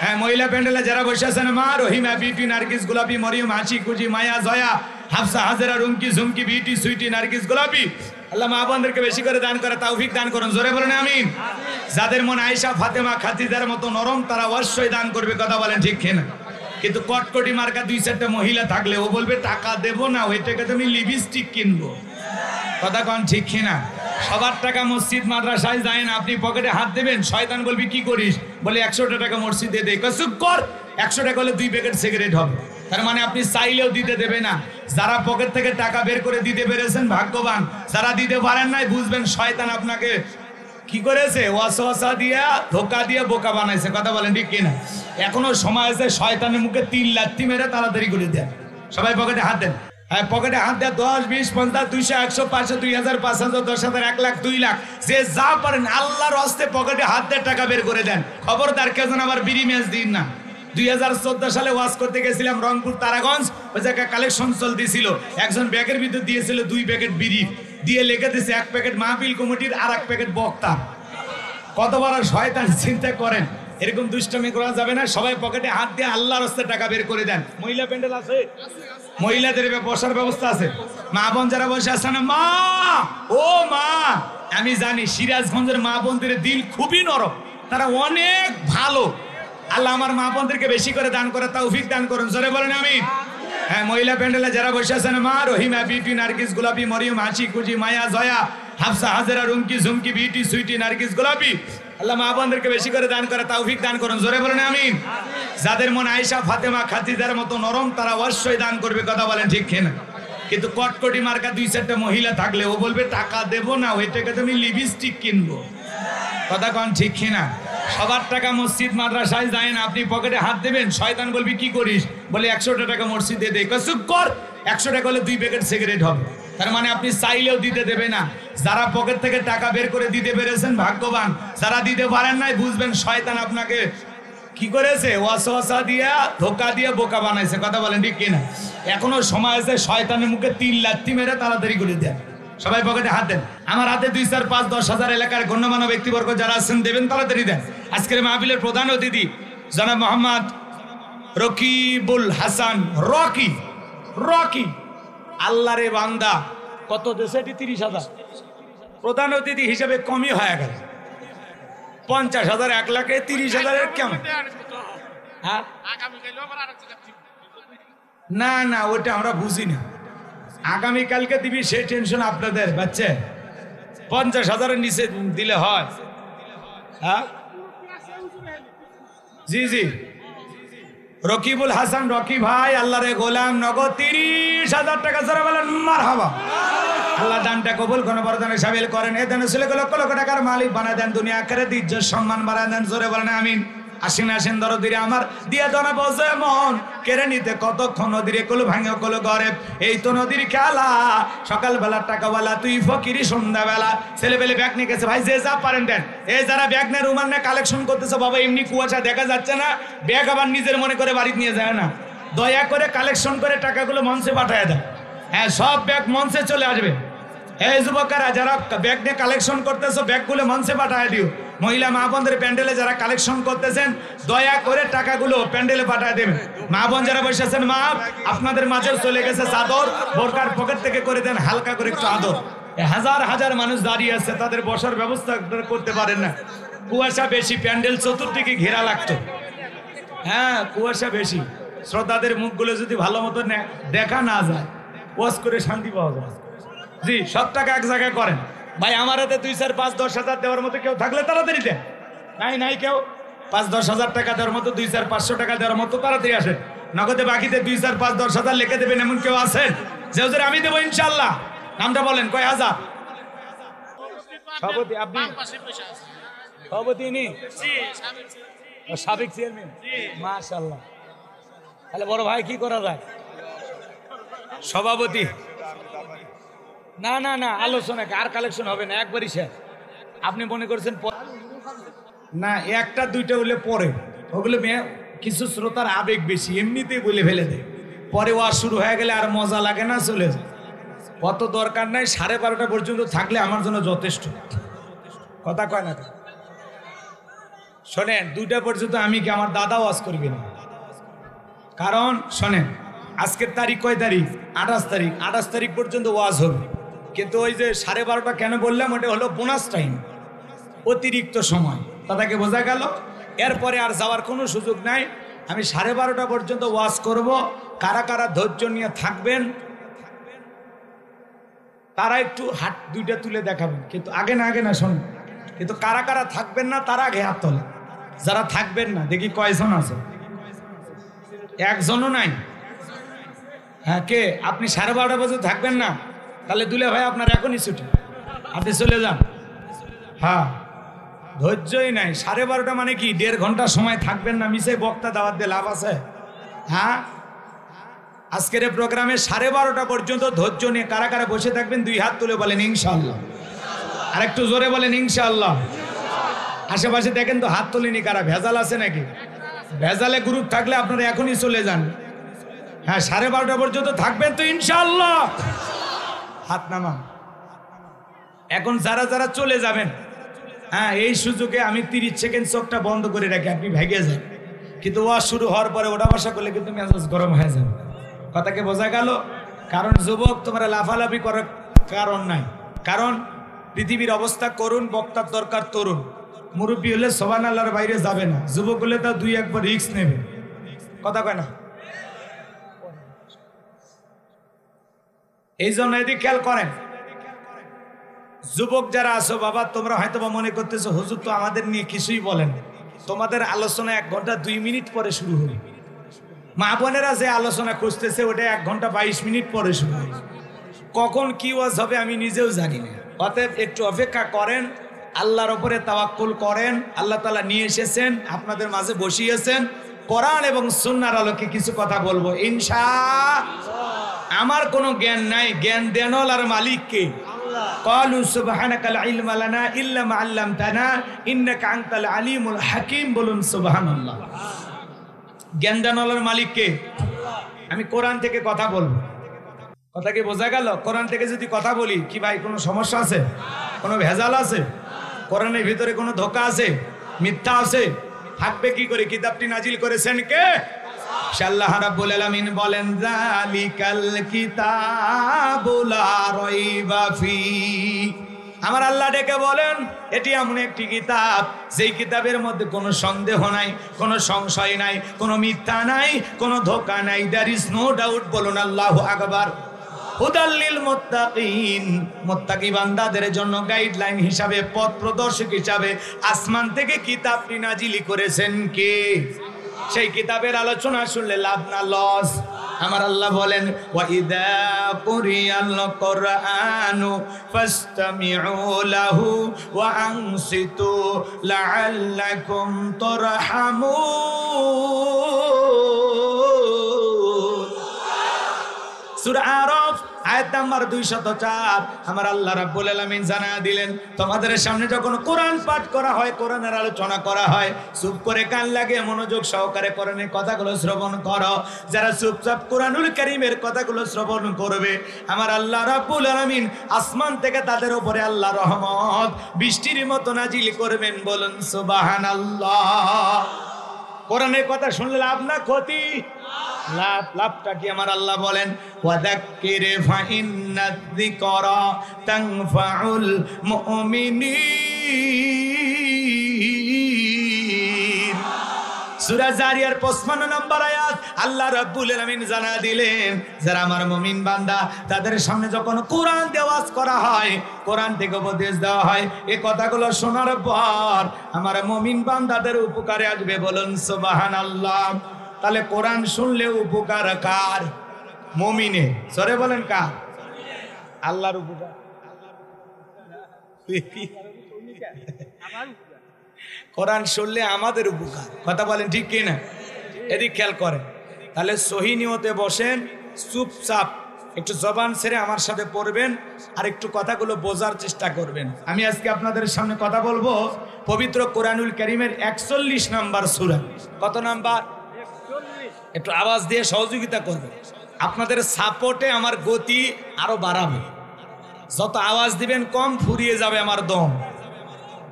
হ্যাঁ, মহিলা প্যান্ডেলে যারা বসে আছেন, মা, রহিমা, বিউটি, নার্গিস, গোলাপি, মরিয়ম, হাসি, কুজি, মায়া, জয়া, হাফসা, হাজেরা, রুমকি, ঝুমকি, বিউটি, সুইটি, নার্গিস, গোলাপি, আল্লাহ মা বোনদেরকে বেশি করে দান করে তৌফিক দান করুন। জোরে বলেন আমিন। যাদের মন আয়েশা, ফাতেমা, খাদিজার মতো নরম, তারা অবশ্যই দান করবে। কথা বলেন ঠিক কিনা? কিন্তু কটকটি মার্কা 2-4টা মহিলা থাকলে ও বলবে টাকা দেবো না, ওই টাকাতে আমি লিপস্টিক কিনবো। কথা কন ঠিক কিনা? সবার টাকা মসজিদ মাদ্রাসায় যায় না, আপনি পকেটে হাত দেবেন, শয়তান বলবি কি করিস, বলে 100 টাকা মসজিদে দে। চুপ কর, 100 টাকা হলে 2 প্যাকেট সিগারেট হবে। তার মানে আপনি চাইলেও দিতে দেবে না। যারা পকেট থেকে টাকা বের করে দিতে পেরেছেন ভাগ্যবান, যারা দিতে পারেন নাই বুঝবেন শয়তান আপনাকে কি করেছে, ওয়াসওয়াসা দিয়া, ধোকা দিয়ে বোকা বানাইছে। কথা বলেন ঠিক কিনা? এখনো সময় আছে, শয়তানের মুখে 3 লাথি মেরে তাড়াতাড়ি করে দেন। সবাই পকেটে হাত দেন। হ্যাঁ, পকেটে হাত দেন। 10, 20, 50, 200, 100, 500, 2000, 5000, 10,000, 1 লাখ, 2 লাখ, যে যা পারেন আল্লাহর হস্তে পকেটে হাত দিয়ে টাকা বের করে দেন। খবরদার কেউ যেন আবার বিড়ি ম্যাচ দিন না। 2014 সালে ওয়াজ করতে গেছিলাম রংপুর তারাগঞ্জ, ওই জায়গায় কালেকশন চলতেছিল। একজন ব্যাগের ভিতর দিয়েছিল 2 প্যাকেট বিড়ি, দিয়ে লিখে দিয়েছে 1 প্যাকেট মাহফিল কমিটির আর 1 প্যাকেট বক্তা। কত বড় শয়তান চিন্তা করেন। এরকম দুষ্টামি করা যাবে না। সবাই পকেটে হাত দিয়ে আল্লাহর রাস্তায় টাকা বের করে দেন। মহিলা প্যান্ডেল আছে, মহিলাদের বসার ব্যবস্থা আছে। মা বোন যারা বসে আছে না, মা, ও মা, আমি জানি সিরাজগঞ্জের মা বোনদের দিল খুবই নরম, তারা অনেক ভালো। আল্লাহ আমার মা বোনদেরকে বেশি করে দান করে তৌফিক দান করুন। জোরে বলেন আমিন। হ্যাঁ, মহিলা প্যান্ডেলে যারা বসে আছেন, মা, রহিমা, বিউটি, নার্গিস, গোলাপি, মরিয়ম, হাসি, কুজি, মায়া, জয়া, হাফসা, হাজেরা, রুমকি, ঝুমকি, বিউটি, সুইটি, নার্গিস, গোলাপি, আল্লাহ মা বোনদেরকে বেশি করে দান করে তৌফিক দান করুন। জোরে বলেন আমিন। যাদের মন আয়েশা, ফাতেমা, খাদিজার মতো নরম, তারা অবশ্যই দান করবে। কথা বলেন ঠিক কিনা? কিন্তু কটকটি মার্কা 2-4টা মহিলা থাকলে ও বলবে টাকা দেবো না, ওই টাকাতে আমি লিপস্টিক কিনবো। কথা কন ঠিক কিনা? সবার টাকা মসজিদ মাদ্রাসায় যায় না, আপনি পকেটে হাত দেবেন, শয়তান বলবি কি করিস, বলে 100 টাকা মসজিদে দে। চুপ কর, 100 টাকা হলে 2 প্যাকেট সিগারেট হবে। তার মানে আপনি চাইলেও দিতে দেবে না। যারা পকেট থেকে টাকা বের করে দিতে পেরেছেন ভাগ্যবান, যারা দিতে পারেন নাই বুঝবেন শয়তান আপনাকে কি করেছে, ওয়াসওয়াসা দিয়া, ধোকা দিয়ে বোকা বানাইছে। কথা বলেন ঠিক কিনা? এখনো সময় আছে, শয়তানের মুখে 3 লাথি মেরে তাড়াতাড়ি করে দেন। সবাই পকেটে হাত দেন। আমার হাতে 2, 4, 5, 10,000 এলাকার গণ্যমান্য ব্যক্তিবর্গ যারা আছেন দেবেন, তাড়াতাড়ি দেন। আজকের মাহফিলের প্রধান অতিথি জনাব মোহাম্মদ রকিবুল হাসান, রকি, রকি, আল্লাহরে বান্দা, কত দেশে 30,000, প্রধান অতিথি হিসেবে কমই হয়ে গেল। 50,000, 1 লাখে 30,000 কেমন? হ্যাঁ, না না, ওটা আমরা বুঝি না। আগামীকালকে দিবি সেই টেনশন আপনাদের বাচ্চা। 50,000-এর নিচে দিলে হয়? হ্যাঁ, জি জি, রকিবুল হাসান, রকি ভাই, আল্লাহরে গোলাম, নগদ 30,000 টাকা। যারা বলেন মারহাবা। আল্লাহ দানটা কবুল কোন বরদানে শামিল করেন। এ দানে ছেলে লক্ষ লক্ষ টাকার মালিক বানায় দেন, দুনিয়া আখিরাতে ইজ্জত সম্মান বাড়ায় দেন। জোরে বলেন আমিন। আসেন আসেন দরদিরে আমার, দিয়া দনা বসে মন কেড়ে নিতে কতক্ষণ, নদীরে কলু ভাঙে কলু গরে, এই তো নদীর খেলা। সকালবেলা টাকাওয়ালা, তুই ফকিরি সন্ধ্যাবেলা। ছেলেবেলে ব্যাগ নিয়ে গেছে, ভাই যে যা পারেন দেন। এই যারা ব্যাগ নেয়, রুমাল নিয়ে কালেকশন করতেছে, বাবা এমনি কুয়াশা দেখা যাচ্ছে না, ব্যাগ আবার নিজের মনে করে বাড়িতে নিয়ে যায় না। দয়া করে কালেকশন করে টাকাগুলো মঞ্চে পাঠায় দেয়। হ্যাঁ, সব ব্যাগ মঞ্চে চলে আসবে। এই যুবকেরা যারা ব্যাগ নিয়ে কালেকশন করতেছো, ব্যাগগুলো মঞ্চে পাঠায় দিও। মহিলা মা বোনদের প্যান্ডেলে যারা কালেকশন করতেছেন, দয়া করে টাকাগুলো প্যান্ডেলে পাঠায় দেবেন। মা বোন যারা বসে আছেন, মা, আপনাদের মাঝে চলে গেছে চাদর, বোরকার পকেট থেকে করে দেন হালকা করে একটু আদর। হাজার হাজার মানুষ দাঁড়িয়ে আছে, তাদের বসার ব্যবস্থা করতে পারেন না। কুয়াশা বেশি, প্যান্ডেল চতুর্দিকে ঘেরা লাগতো। হ্যাঁ, কুয়াশা বেশি। শ্রোতাদের মুখগুলো যদি ভালো মতো দেখা না যায়, ওয়াজ করে শান্তি পাওয়া যায়। জি, সব টাকা এক জায়গায় করেন। ভাই আমার হাতে 2, 4, 5, 10,000 দেওয়ার মতো কেউ থাকলে তাড়াতাড়ি দেন। নাই কেউ 5, 10,000 টাকা দেওয়ার মতো, 2, 4, 500 টাকা দেওয়ার মতো, তাড়াতাড়ি আসেন। নগদে বাকিতে 2, 4, 5, 10,000 লিখে দেবেন, এমন কেউ আছেন যে হুজুর আমি দেবো ইনশাল্লাহ? নামটা বলেন, কয় হাজার? সভাপতি আপনি? সভাপতি ইনি? সাবেক চেয়ারম্যান। মাশাআল্লাহ। তাহলে বড় ভাই কি করা যায়? সভাপতি? না না না, আলোচনা আর কালেকশন হবে না, একবারই শেষ। আপনি মনে করছেন না, 1টা 2টা হলে পরে, ওগুলো কিছু শ্রোতার আবেগ বেশি, এমনিতেই বলে ফেলে দেয়। পরে ওয়াজ শুরু হয়ে গেলে আর মজা লাগে না, চলে যায়। কত দরকার নাই, 12:30 পর্যন্ত থাকলে আমার জন্য যথেষ্ট। কথা কয় না? শোনেন, 2টা পর্যন্ত আমি কি আমার দাদা ওয়াজ করবে না। কারণ শোনেন, আজকের তারিখ কয় তারিখ? 28 তারিখ। 28 তারিখ পর্যন্ত ওয়াজ হবে, কিন্তু ওই যে 12:30 কেন বললাম, ওটা হলো বোনাস টাইম, অতিরিক্ত সময়। তাদেরকে বোঝা গেল? এরপরে আর যাওয়ার কোনো সুযোগ নাই। আমি 12:30 পর্যন্ত ওয়াজ করব। কারা কারা ধৈর্য নিয়ে থাকবেন তারা একটু হাত 2টা তুলে দেখাবেন, কিন্তু আগে না শোনেন, কিন্তু কারা কারা থাকবেন না তারা আগে হাত তোলেন। যারা থাকবেন না দেখি কয়জন আছে? একজনও নাই। হ্যাঁ, কে? আপনি 12:30 পর্যন্ত থাকবেন না? তাহলে দুলে ভাই আপনার এখনই ছুটি, আপনি চলে যান। হ্যাঁ, ধৈর্যই নাই। 12:30 মানে কি 1.5 ঘন্টা সময় থাকবেন না? মিশে বক্তা দাওয়াত দিয়ে লাভ আছে? হ্যাঁ, আজকের এই প্রোগ্রামে 12:30 পর্যন্ত ধৈর্য নিয়ে কারা কারা বসে থাকবেন 2 হাত তুলে বলেন ইনশাআল্লাহ। আর একটু জোরে বলেন ইনশাআল্লাহ। আশেপাশে দেখেন তো হাত তুলিনি কারা? ভেজাল আছে নাকি? ভেজালে গ্রুপ থাকলে আপনারা এখনই চলে যান। হ্যাঁ, 12:30 পর্যন্ত থাকবেন তো ইনশাআল্লাহ? হাত নামান। এখন যারা যারা চলে যাবেন, হ্যাঁ, এই সুযোগে আমি 30 সেকেন্ড চোখটা বন্ধ করে রাখি, আপনি ভেগে যান। কিন্তু ওয়াজ শুরু হওয়ার পরে ওটা বসা করলে কিন্তু মেজাজ গরম হয়ে যাবে। কথাকে বোঝা গেল? কারণ যুবক, তোমরা লাফালাফি করার কারণ নাই। কারণ পৃথিবীর অবস্থা করুন, বক্তার দরকার তরুণ। মুরব্বী হলে সুবহানাল্লাহর বাইরে যাবে না, যুবক হলে তা 2-1 রিস্ক নেবে। কথা কয় না? এই জন্য এদিকে খেয়াল করেন। যুবক যারা আছো বাবা, তোমরা হয়তো বা মনে করতেছো হুজুর তো আমাদের নিয়ে কিছুই বলেন। তোমাদের আলোচনা 1 ঘন্টা 2 মিনিট পরে শুরু হবে। মা বোনেরা যে আলোচনা খুঁজতেছে ওটা 1 ঘন্টা 22 মিনিট পরে শুরু হবে। কখন কি ওয়াজ হবে আমি নিজেও জানি না। অতএব একটু অপেক্ষা করেন, আল্লাহর ওপরে তাওয়াক্কুল করেন। আল্লাহ তাআলা নিয়ে এসেছেন, আপনাদের মাঝে বসিয়েছেন। কোরআন এবং সুন্নাহর আলোকে কিছু কথা বলবো ইনশাআল্লাহ। আমার কোনো জ্ঞান নাই, জ্ঞান দেনওয়ালার মালিক কে? ক্বালু সুবহানাকা লা ইলমা লানা ইল্লা মা আল্লামতানা ইন্নাকা আনতাল আলিমুল হাকীম। বলুন সুবহানাল্লাহ। জ্ঞান দেনওয়ালার মালিক কে? আমি কোরআন থেকে কথা বলবো। কথা কি বোঝা গেল? কোরআন থেকে যদি কথা বলি, কি ভাই কোনো সমস্যা আছে? কোনো ভেজাল আছে? কোরআনের ভিতরে কোনো ধোঁকা আছে? মিথ্যা আছে? থাকবে কি করে? কিতাবটি নাজিল করেছেন কে? আল্লাহ রাব্বুল আলামিন বলেন, যালিকাল কিতাবু লা রাইবা ফি। আমার আল্লাহ ডেকে বলেন, এটি এমন একটি কিতাব যেই কিতাবের মধ্যে কোনো সন্দেহ নাই, কোনো সংশয় নাই, কোনো মিথ্যা নাই, কোনো ধোঁকা নাই। There is no doubt. বলুন আল্লাহু আকবার। হুদাল লিল মুত্তাকিন। মুত্তাকি বান্দাদের জন্য গাইডলাইন হিসাবে, পথ প্রদর্শক হিসাবে আসমান থেকে কিতাবটি নাজিল করেছেন কে? সেই কিতাবের আলোচনা শুনলে লাভ না লস। আমার আল্লাহ বলেন, ওয়া ইযা কুরিয়াল কুরআনু ফাসতামিউ লাহু ওয়া আনসিতু লাআল্লাকুম তুরহামুন। সূরা আরাফ আয়াত নাম্বার 204। আমার আল্লাহ রাব্বুল আলামিন জানা দিলেন, তোমাদের সামনে যখন কোরআন পাঠ করা হয়, কোরআনের আলোচনা করা হয়, চুপ করে কান লাগিয়ে মনোযোগ সহকারে কোরআনের কথাগুলো শ্রবণ করো। যারা চুপচাপ কোরআনুল কারীমের কথাগুলো শ্রবণ করবে, আমার আল্লাহ রাব্বুল আলামিন আসমান থেকে তাদের উপরে আল্লাহ রহমত বৃষ্টির মতো নাজিল করবেন। বলুন সুবহানাল্লাহ। কোরআনের কথা শুনলে লাভ না ক্ষতি? লাভ। লাভটা কি? আমার আল্লাহ বলেন, ওয়াযাক্কির ফাইন্নায যিকরা তানফাউল মুমিনিন। সূরা জারিয়ার 55 নম্বর আয়াত। আল্লাহ রাব্বুল আলামিন জানা দিলেন, যারা আমার মুমিন বান্দা, তাদের সামনে যখন কোরআন দেওয়াজ করা হয়, কোরআন থেকে উপদেশ দেওয়া হয়, এই কথাগুলো শোনার পর আমার মুমিন বান্দাদের উপকারে আসবে। বলুন সুবহানাল্লাহ। তাহলে কোরআন শুনলে উপকার কার? মুমিনের। সরে বলেন কার? আল্লাহর উপকার। কোরআন শুনলে আমাদের উপকার। কথা বলেন ঠিক কিনা? এদিক খেয়াল করেন। তাহলে সহি নিয়তে বসেন, চুপচাপ একটু জবান ছেড়ে আমার সাথে পড়বেন, আর একটু কথাগুলো বোঝার চেষ্টা করবেন। আমি আজকে আপনাদের সামনে কথা বলবো পবিত্র কোরআনুল কারীমের 41 নাম্বার সূরা। কত নাম্বার? একটু আওয়াজ দিয়ে সহযোগিতা করবেন। আপনাদের সাপোর্টে আমার গতি আরো বাড়াবে। যত আওয়াজ দিবেন কম ফুরিয়ে যাবে আমার দম।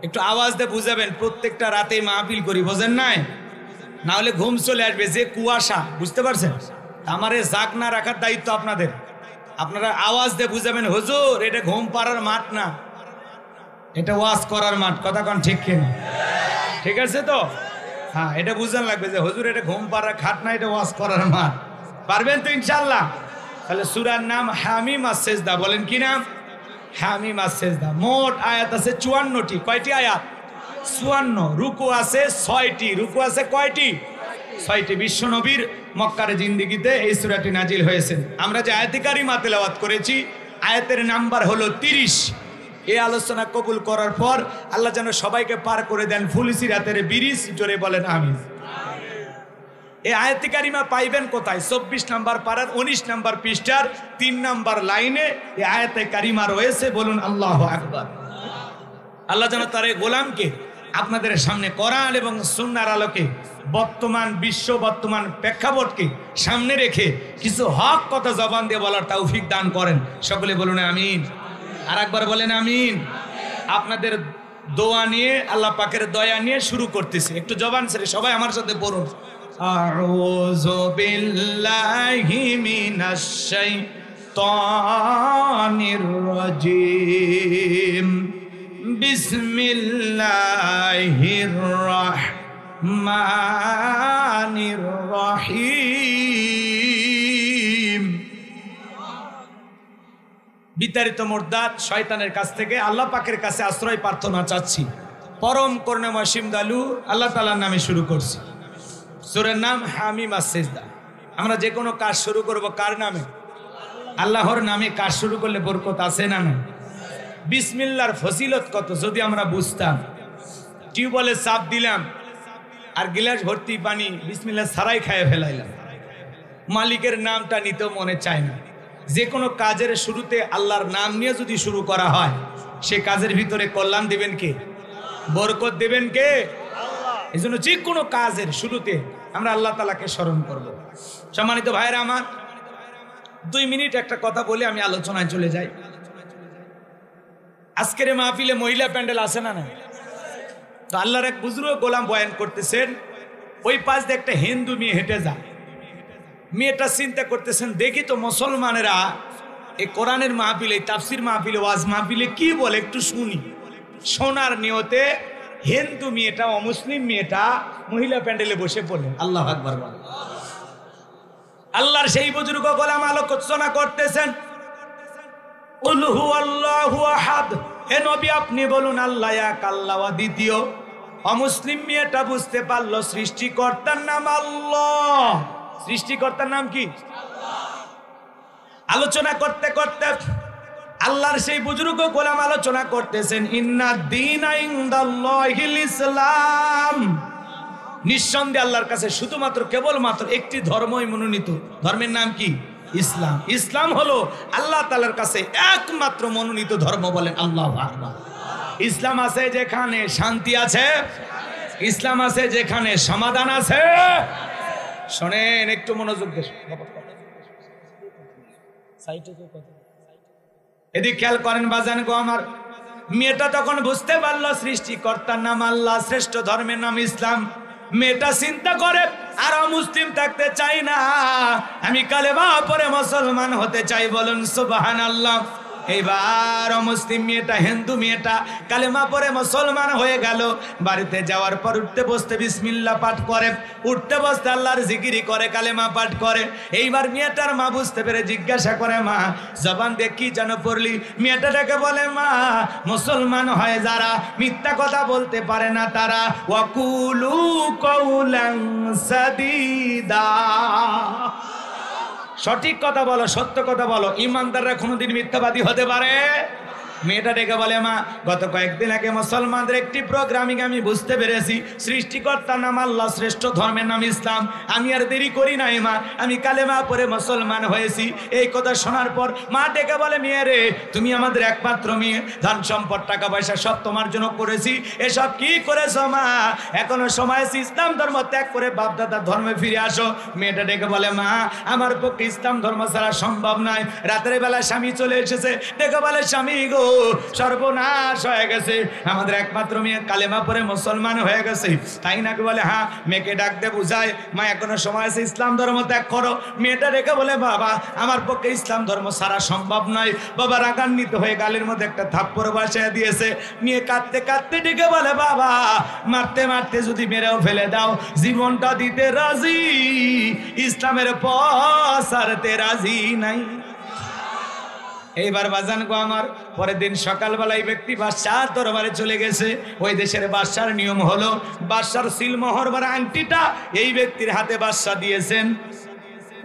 একটু আওয়াজ দিয়ে বুঝাবেন, প্রত্যেকটা রাতে মাহফিল করি, বোঝেন নাই? না হলে ঘুম চলে আসবে, যে কুয়াশা, বুঝতে পারছেন? আমারে জাগ না রাখার দায়িত্ব আপনাদের। আপনারা আওয়াজ দিয়ে বুঝাবেন, হুজুর এটা ঘুম পাড়ার মাঠ না, এটা ওয়াজ করার মাঠ। কথা কোন ঠিক কিনা? ঠিক আছে তো? হ্যাঁ, এটা বুঝান লাগবে যে হুজুর এটা ঘুম পাড়ার খাট না, এটা ওয়াজ করার মাঠ। পারবেন তো ইনশাআল্লাহ? তাহলে সূরার নাম হামিম আস-সিজদা। বলেন কি নাম? হামিম আস-সিজদা। মোট আয়াত আছে 54টি। কয়টি আয়াত? 54। রুকু আছে 6টি। রুকু আছে কয়টি? 6টি। বিশ্ব নবীর মক্কার জিন্দেগিতে এই সূরাটি নাজিল হয়েছে। আমরা যে আয়াতে কারিমা তেলাওয়াত করেছি, আয়াতের নাম্বার হলো 30। এই আলোচনা কবুল করার পর আল্লাহ যেন সবাইকে পার করে দেন ফুলসিরাতের ব্রিজ। জোরে বলেন আমিন। এই আয়াতে কারিমা পাইবেন কোথায়? 24 নম্বর পারার 19 নম্বর পৃষ্ঠার 3 নম্বর লাইনে এই আয়াতে কারিমা রয়েছে। বলুন আল্লাহু আকবার। আল্লাহ যেন তার এই গোলামকে আপনাদের সামনে কোরআন এবং সুন্নাহর আলোকে বর্তমান বিশ্ব, বর্তমান প্রেক্ষাপটকে সামনে রেখে কিছু হক কথা জবান দিয়ে বলার তৌফিক দান করেন। সকলে বলুন আমিন। আর একবার বলেন আমিন। আপনাদের দোয়া নিয়ে, আল্লাহ পাকের দয়া নিয়ে শুরু করতেছি। একটু জবান ছেড়ে সবাই আমার সাথে পড়ুন। আউযু বিল্লাহি মিনাশ শাইতানির রাজিম। বিসমিল্লাহির রাহমানির রহিম। বিতাড়িত মুরদাদ শয়তানের কাছ থেকে আল্লাহ পাকের কাছে আশ্রয় প্রার্থনা চাচ্ছি। পরম করুণাময় সিমদালু আল্লাহ তাআলার নামে শুরু করছি। সূরার নাম হামিম আস-সিজদা। আমরা যে কোনো কাজ শুরু করব কার নামে? আল্লাহর নামে কাজ শুরু করলে বরকত আছে না না? বিসমিল্লাহর ফজিলত কত যদি আমরা বুঝতাম। টিউবওয়েলে চাপ দিলাম আর গিলাস ভর্তি পানি বিসমিল্লাহ ছাড়াই খাইয়ে ফেলাইলাম, মালিকের নামটা নিতেও মনে চায় না। যে কোনো কাজের শুরুতে আল্লাহর নাম নিয়ে যদি শুরু করা হয়, সে কাজের ভিতরে কল্যাণ দেবেন কে? বরকত দেবেন কে? এই জন্য যে কোনো কাজের শুরুতে আমরা আল্লাহ তাআলাকে স্মরণ করব। সম্মানিত ভাইরা আমার, 2 মিনিট একটা কথা বলে আমি আলোচনায় চলে যাই। আজকের মাহফিলে মহিলা প্যান্ডেল আছে না? না। তো আল্লাহর এক বুজুর্গ গোলাম বয়ান করতেছেন, ওই পাশ দিয়ে একটা হিন্দু মেয়ে হেঁটে যায়। মেয়েটা চিন্তা করতেছেন, দেখি তো মুসলমানেরা এই কোরআনের মাহফিলে, তাফসির মাহফিলে, ওয়াজ মাহফিলে কি বলে, একটু শুনি। শোনার নিয়তে হিন্দু মেয়েটা, অমুসলিম মেয়েটা মহিলা প্যান্ডেলে বসে পড়লেন। আল্লাহু আকবার বলেন। আল্লাহর সেই বুজুর্গ গোলাম আলোচনা করতেছেন, কুল হুয়াল্লাহু আহাদ। হে নবী আপনি বলুন আল্লাহ এক, আল্লাহ দ্বিতীয়। অমুসলিম মেয়েটা বুঝতে পারলো সৃষ্টিকর্তার নাম আল্লাহ। সৃষ্টিকর্তার নাম কি? আলোচনা করতে করতে আল্লাহর সেই বুজুর্গ গোলাম আলোচনা করতেছেন, ইন্নাদ দীনা ইনদাল্লাহিল ইসলাম। নিঃসন্দেহে আল্লাহর কাছে শুধুমাত্র কেবলমাত্র একটি ধর্মই মনোনীত। ধর্মের নাম কি? ইসলাম। ইসলাম হলো আল্লাহ তাআলার কাছে একমাত্র মনোনীত ধর্ম। বলেন আল্লাহু আকবার। ইসলাম আছে যেখানে শান্তি আছে, ইসলাম আছে যেখানে সমাধান আছে। শোনেন, একটু মনোযোগ দিয়ে এদিকে খেয়াল করেন বাজান গো আমার। মেয়েটা তখন বুঝতে পারলো সৃষ্টিকর্তার নাম আল্লাহ, শ্রেষ্ঠ ধর্মের নাম ইসলাম। মেয়েটা চিন্তা করে, আর মুসলিম থাকতে চাই না, আমি কালেমা পড়ে মুসলমান হতে চাই। বলুন সুবহানাল্লাহ। এইবার মুসলিম মেয়েটা, হিন্দু মেয়েটা কালেমা পড়ে মুসলমান হয়ে গেল। বাড়িতে যাওয়ার পর উঠতে বসতে বিসমিল্লাহ পাঠ করে, উঠতে বসতে আল্লাহর জিকিরি করে, কালেমা পাঠ করে। এইবার মেয়েটার মা বুঝতে পেরে জিজ্ঞাসা করে, মা জবান দিয়ে কি যেন পড়লি? মেয়েটাকে বলে, মা মুসলমান হয় যারা, মিথ্যা কথা বলতে পারে না তারা, ওয়াকুলু কওলান সাদীদা। সঠিক কথা বলো, সত্য কথা বলো। ইমানদাররা কোনোদিন মিথ্যাবাদী হতে পারে? মেয়েটা ডেকে বলে, মা গত কয়েকদিন আগে মুসলমানদের একটি প্রোগ্রামিং আমি বুঝতে পেরেছি সৃষ্টিকর্তার নাম আল্লাহ, শ্রেষ্ঠ ধর্মের নাম ইসলাম। আমি আর দেরি করি নাই মা, আমি কালেমা পড়ে মুসলমান হয়েছি। এই কথা শোনার পর মা ডেকে বলে, মেয়ে রে তুমি আমাদের একমাত্র মেয়ে, ধন সম্পদ টাকা পয়সা সব তোমার জন্য করেছি, এসব কি করেছো মা? এখনো সময় আছে, ইসলাম ধর্ম ত্যাগ করে বাপদাদার ধর্মে ফিরে আসো। মেয়েটা ডেকে বলে, মা আমার পক্ষে ইসলাম ধর্ম ছাড়া সম্ভব নয়। রাতের বেলা স্বামী চলে এসেছে, ডেকে বলে, স্বামী গো সর্বনাশ হয়ে গেছে, আমাদের একমাত্র মেয়ে কালেমা পড়ে মুসলমান হয়ে গেছে। তাই নাকি বলে হ্যাঁ, মেয়েকে ডাকতে বুঝায়, মা এখনো সময় আছে, ইসলাম ধর্ম ত্যাগ করো। মেয়েটা রেখে বলে বাবা আমার পক্ষে ইসলাম ধর্ম ছাড়া সম্ভব নয়। বাবা রাগান্বিত হয়ে গালের মধ্যে একটা থাপ্পড় বসায় দিয়েছে। মেয়ে কাঁদতে কাঁদতে ডেকে বলে বাবা মারতে মারতে যদি মেরেও ফেলে দাও জীবনটা দিতে রাজি, ইসলামের পথ ছাড়তে রাজি নাই। এইবার বাজান গো আমার, পরের দিন সকালবেলায় ব্যক্তি বাদশার দরবারে চলে গেছে। ওই দেশের বাদশার নিয়ম হলো বাদশার সিলমোহর ভরা আংটিটা এই ব্যক্তির হাতে বাদশা দিয়েছেন।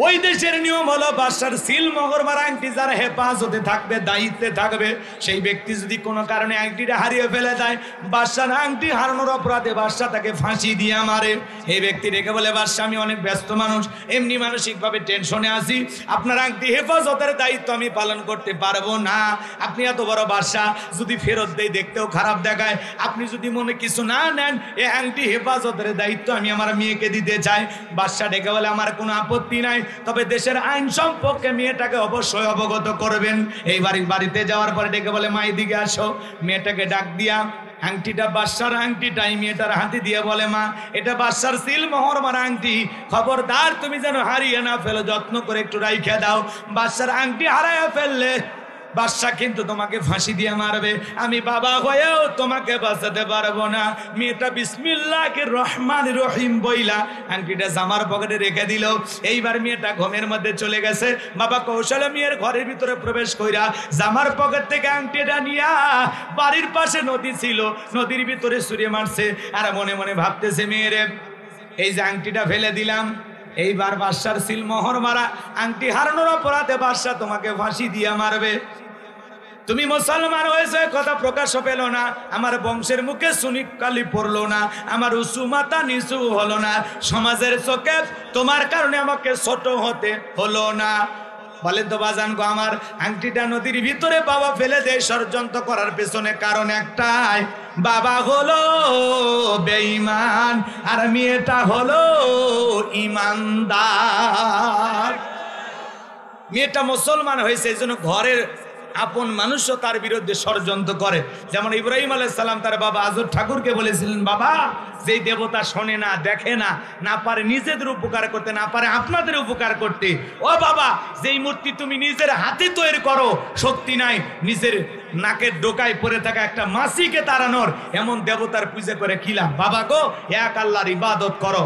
ওই দেশের নিয়ম হলো বাদশার সিলমোহর ভরা আংটি যার হেফাজতে থাকবে, দায়িত্বে থাকবে, সেই ব্যক্তি যদি কোনো কারণে আংটিটা হারিয়ে ফেলে যায়, বাদশার আংটি হারানোর অপরাধে বাদশা তাকে ফাঁসি দিয়ে মারে। এই ব্যক্তি রেখে বলে বাদশা আমি অনেক ব্যস্ত মানুষ, এমনি মানসিকভাবে টেনশনে আছি, আপনার আংটি হেফাজতের দায়িত্ব আমি পালন করতে পারবো না। আপনি এত বড় বাদশা, যদি ফেরত দেয় দেখতেও খারাপ দেখায়, আপনি যদি মনে কিছু না নেন, এই আংটি হেফাজতের দায়িত্ব আমি আমার মেয়েকে দিতে চাই। বাদশা ডেকে বলে আমার কোনো আপত্তি নাই, তবে দেশের আইন সম্পর্কে মেয়েটাকে অবশ্যই অবগত করবেন। এই বাড়িতে যাওয়ার পরে ডেকে বলে মা এদিকে আসো। মেয়েটাকে ডাক দিয়া আংটিটা বাদশার আংটিটাই মেয়েটার হাতে দিয়ে বলে মা এটা বাদশার সিলমোহর মারা আংটি, খবরদার তুমি যেন হারিয়ে না ফেলো, যত্ন করে একটু রাইখে দাও। বাদশার আংটি হারাইয়া ফেললে বাদশা কিন্তু তোমাকে ফাঁসি দিয়ে মারবে, আমি বাবা হয়েও তোমাকে বাঁচাতে পারবো না। মেয়েটা বিসমিল্লাহির রহমানির রহিম বইলা আংটিটা জামার পকেটে রেখে দিল। এইবার মেয়েটা ঘুমের মধ্যে চলে গেছে। বাবা কৌশলে মেয়ের ঘরের ভিতরে প্রবেশ কইরা জামার পকেট থেকে আংটিটা নিয়া বাড়ির পাশে নদী ছিল, নদীর ভিতরে ছুঁড়ে মারছে। আর মনে মনে ভাবতেছে মেয়েরে এই যে আংটিটা ফেলে দিলাম, এইবার বাদশার সিলমোহর মারা আংটি হারানোর অপরাধে বাদশা তোমাকে ফাঁসি দিয়ে মারবে। তুমি মুসলমান হয়েছে কথা প্রকাশ পেল না, আমার বংশের মুখে সুনিকালি পড়লো না, আমার উঁচু মাথা নিচু হলো না, সমাজের চোখে তোমার কারণে আমাকে ছোট হতে হলো না। বলেন তো বাজান গো আমার, আংটিটা নদীর ভিতরে বাবা ফেলে দেয় ষড়যন্ত্র করার পেছনে কারণ একটাই, বাবা হলো বেঈমান আর মেয়েটা হলো ইমানদার। মেয়েটা মুসলমান হয়েছে এই জন্য ঘরের আপন মানুষও তার বিরুদ্ধে ষড়যন্ত্র করে। যেমন ইব্রাহিম আলাইহিস সালাম তার বাবা আজর ঠাকুরকে বলেছিলেন বাবা যেই দেবতা শোনে না, দেখে না, না পারে নিজেদের উপকার করতে, না পারে আপনাদের উপকার করতে, ও বাবা যেই মূর্তি তুমি নিজের হাতে তৈরি করো শক্তি নাই নিজের নাকের ডোকায় পড়ে থাকা একটা মাছিকে তাড়ানোর, এমন দেবতার পূজা করে খিলাম, বাবা গো এক আল্লাহর ইবাদত করো।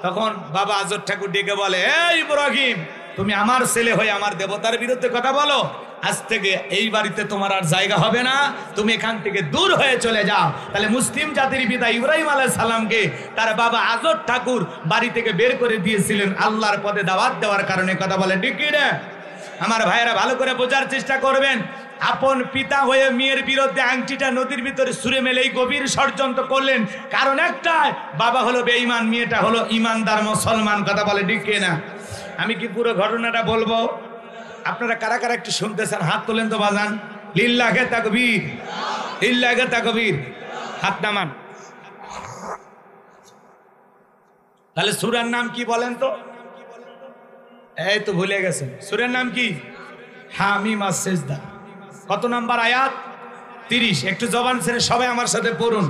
তখন বাবা আজর ঠাকুর ডেকে বলে এই ইব্রাহিম তুমি আমার ছেলে হয়ে আমার দেবতার বিরুদ্ধে কথা বলো, আজ থেকে এই বাড়িতে তোমার আর জায়গা হবে না, তুমি এখান থেকে দূর হয়ে চলে যাও। তাহলে মুসলিম জাতির পিতা ইব্রাহিম আলাইহিস সালামকে তার বাবা আজর ঠাকুর বাড়ি থেকে বের করে দিয়েছিলেন আল্লাহর পথে দাওয়াত দেওয়ার কারণে। কথা বলে ঠিক কি না? আমার ভাইয়েরা ভালো করে বোঝার চেষ্টা করবেন। আপন পিতা হয়ে মেয়ের বিরুদ্ধে আংটিটা নদীর ভিতরে ছুঁড়ে মেলে এই গভীর ষড়যন্ত্র করলেন, কারণ একটাই, বাবা হলো বেঈমান, মেয়েটা হলো ইমানদার মুসলমান। কথা বলে ঠিক কি না? আমি কি পুরো ঘটনাটা বলবো? আপনারা কারা কারা একটু শুনতেছেন হাত তোলেন তো বাজান। লিল্লাহে তাকবীর, লিল্লাহে তাকবীর, হাত নামান। তাহলে সূরার নাম কি বলেন তো? এই তো ভুলে গেছেন, সূরার নাম কি? হামিম আস-সিজদা। কত নাম্বার আয়াত? 30। একটু জবান ছেড়ে সবাই আমার সাথে পড়ুন,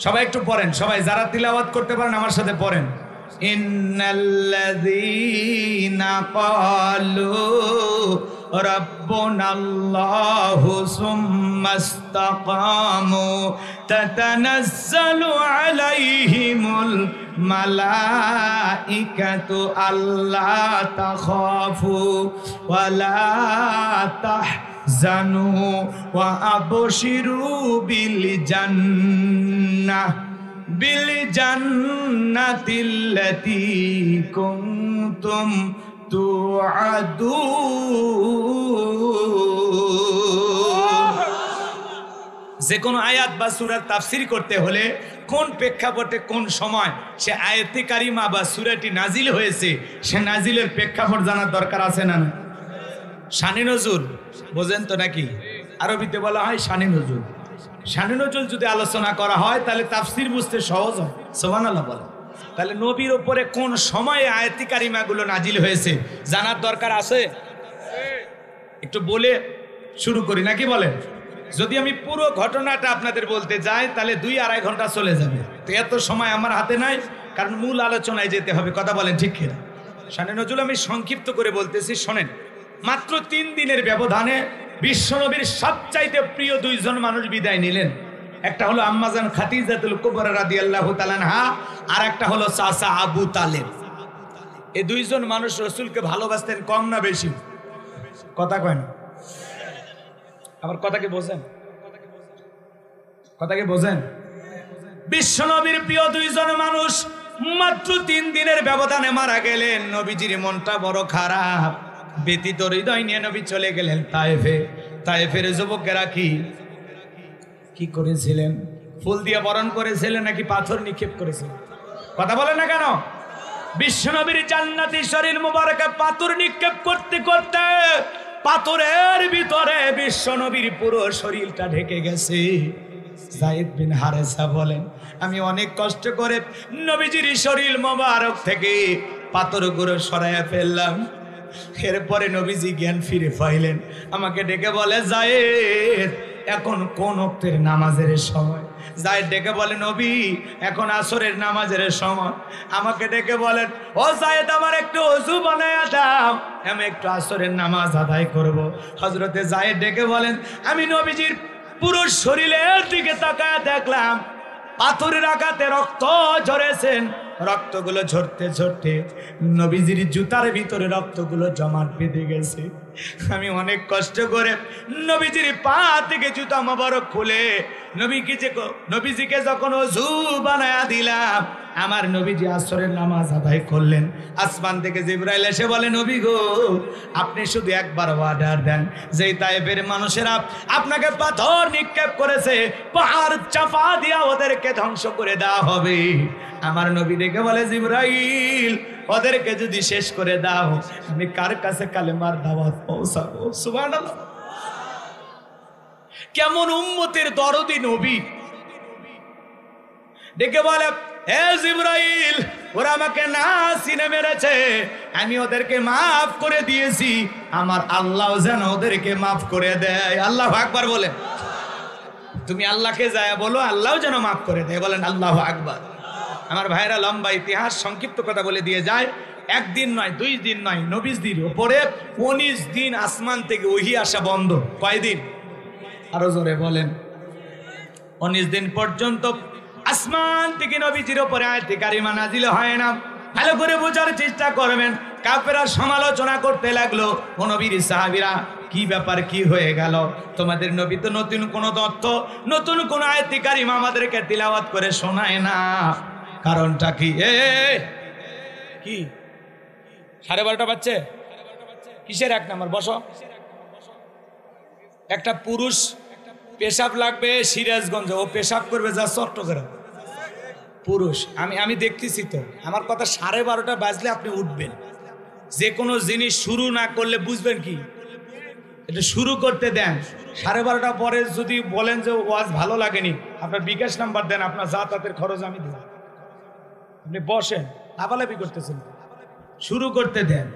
সবাই একটু পড়েন, সবাই যারা তিলাওয়াত করতে পারেন আমার সাথে পড়েন। ইন্নাল্লাযীনা ক্বালু রাব্বুনাল্লাহু সুম্মাস্তাকামু তাতানাজ্জালু আলাইহিমুল মালাইকাতু আল্লা তাখাফু ওয়া লা তাহজানু ওয়া আবশিরু বিল জান্নাহ বিল জান্নাতিল্লাতী কুনতুম তুআদুন। যে কোনো আয়াত বা সূরার তাফসীর করতে হলে কোন প্রেক্ষাপটে কোন সময় সে আয়াতে কারিমা বা সূরাটি নাজিল হয়েছে সে নাজিলের প্রেক্ষাপট জানার দরকার আছে না? শানে নজুল বোঝেন তো নাকি? আরবিতে বলা হয় শানে নজুল। শানে নজুল যদি আলোচনা করা হয় তাহলে তাফসীর বুঝতে সহজ হয়। সুবহানাল্লাহ বলেন। তাহলে নবীর উপরে কোন সময়ে আয়াতি কারিমাগুলো নাজিল হয়েছে জানার দরকার আছে? একটু বলে শুরু করি নাকি বলেন? যদি আমি পুরো ঘটনাটা আপনাদের বলতে যাই তাহলে 2-2.5 ঘন্টা চলে যাবে, তো এত সময় আমার হাতে নাই, কারণ মূল আলোচনায় যেতে হবে। কথা বলেন ঠিক কিনা? শানে নজরুল আমি সংক্ষিপ্ত করে বলতেছি, শোনেন। মাত্র 3 দিনের ব্যবধানে বিশ্বনবীর সবচাইতে প্রিয় 2 জন মানুষ বিদায় নিলেন। একটা হলো আম্মাজান খাদিজাতুল কুবরা রাদিয়াল্লাহু তাআলা আনহা, আর একটা হলো চাচা আবু তালেব। এই 2 জন মানুষ রাসূলকে ভালোবাসতেন কম না বেশি? কথা কয় না, আবার কথা কি বোঝেন? কথা কি বোঝেন? বিশ্বনবীর প্রিয় 2 জন মানুষ মাত্র 3 দিনের ব্যবধানে মারা গেলেন। নবীজির মনটা বড় খারাপ, ব্যথিত হৃদয় নিয়ে নবী চলে গেলেন তায়েফে। তায়েফের যুবকেরা কি করেছিলেন? ফুল দিয়ে বরণ করেছিলেন নাকি পাথর নিক্ষেপ করেছিলেন? কথা বলে না কেন? বিশ্বনবীর জান্নাতি শরীর মুবারকে পাথর নিক্ষেপ করতে করতে পাথরের ভিতরে বিশ্বনবীর পুরো শরীরটা ঢেকে গেছে। যায়েদ বিন হারেসা বলেন, আমি অনেক কষ্ট করে নবীজির শরীর মোবারক থেকে পাথরগুলো সরাইয়া ফেললাম। এরপরে নবীজি জ্ঞান ফিরে পাইলেন, আমাকে ডেকে বলে, যায়েদ এখন কোন ওয়াক্তের নামাজের সময়? যায়েদ ডেকে বলে, নবী এখন আসরের নামাজের সময়। আমাকে ডেকে বলেন, ও যায়েদ আমার একটু ওযু বানায়া দাও, আমি একটু আসরের নামাজ আদায় করব। হযরতে যায়েদ ডেকে বলেন, আমি নবীজির পুরো শরীরের দিকে তাকায় দেখলাম পাথরের আঘাতে রক্ত ঝরেছেন। রক্তগুলো ঝরতে ঝরতে নবীজির জুতার ভিতরে রক্তগুলো জমাট বেঁধে গেছে। আমি অনেক কষ্ট করে নবীজির পা থেকে জুতা মোবারক খুলে নবীজিকে যখন ওযু বানায়া দিলাম, আমার নবীজি আসরের নামাজ আদায় করলেন। আসমান থেকে জিবরাইল এসে বলে, নবী গো আপনি শুধু একবার অর্ডার দেন, যেই তায়েফের মানুষেরা আপনাকে পাথর নিক্ষেপ করেছে পাহাড় চাপা দিয়া ওদেরকে ধ্বংস করে দেওয়া হবে। আমার নবী ডেকে বলে, জিবরাইল ওদেরকে যদি শেষ করে দাও, আমি কার কাছে কালেমার দাওয়াত পৌঁছাবো? সুবহানাল্লাহ। কেমন উম্মতের দরদি নবী! ডেকে বলে, হে জিবরাইল ওরা আমাকে না চিনে মেরেছে, আমি ওদেরকে মাফ করে দিয়েছি, আমার আল্লাহ যেন ওদেরকে মাফ করে দেয়। আল্লাহু আকবার বলেন। তুমি আল্লাহকে যায় বলো আল্লাহ যেন মাফ করে দেয়। বলেন আল্লাহু আকবার। আমার ভাইরা লম্বা ইতিহাস সংক্ষিপ্ত কথা বলে দিয়ে যায়। 1 দিন নয়, 2 দিন নয়, নবীজির উপরে 19 দিন আসমান থেকে ওহী আসা বন্ধ। কয়দিন? আরো জোরে বলেন। 19 দিন পর্যন্ত আসমান থেকে নবীজির উপরে আয়াতে কারিমা নাজিল হয় না। ভালো করে বোঝার চেষ্টা করবেন। কাফেররা সমালোচনা করতে লাগলো, ও নবীর সাহাবীরা কি ব্যাপার, কি হয়ে গেল? তোমাদের নবী তো নতুন কোন তথ্য, নতুন কোন আয়াতে কারিমা আমাদেরকে তিলাওয়াত করে শোনায় না, কারণটা কি? কি 12:30 বাজছে? কিসের 1 নাম্বার? বসো। একটা পুরুষ পেশাব লাগবে সিরাজগঞ্জ, ও পেশাব করবে যা চট্টগ্রাম। পুরুষ আমি দেখতেছি তো, আমার কথা 12:30 বাজলে আপনি উঠবেন। যে কোনো জিনিস শুরু না করলে বুঝবেন কি? এটা শুরু করতে দেন। 12:30 পরে যদি বলেন যে ওয়াজ ভালো লাগেনি, আপনার বিকাশ নাম্বার দেন, আপনার যাতায়াতের খরচ আমি দেব। আপনি বসেন, লাফালাফি করতেছেন, শুরু করতে দেন।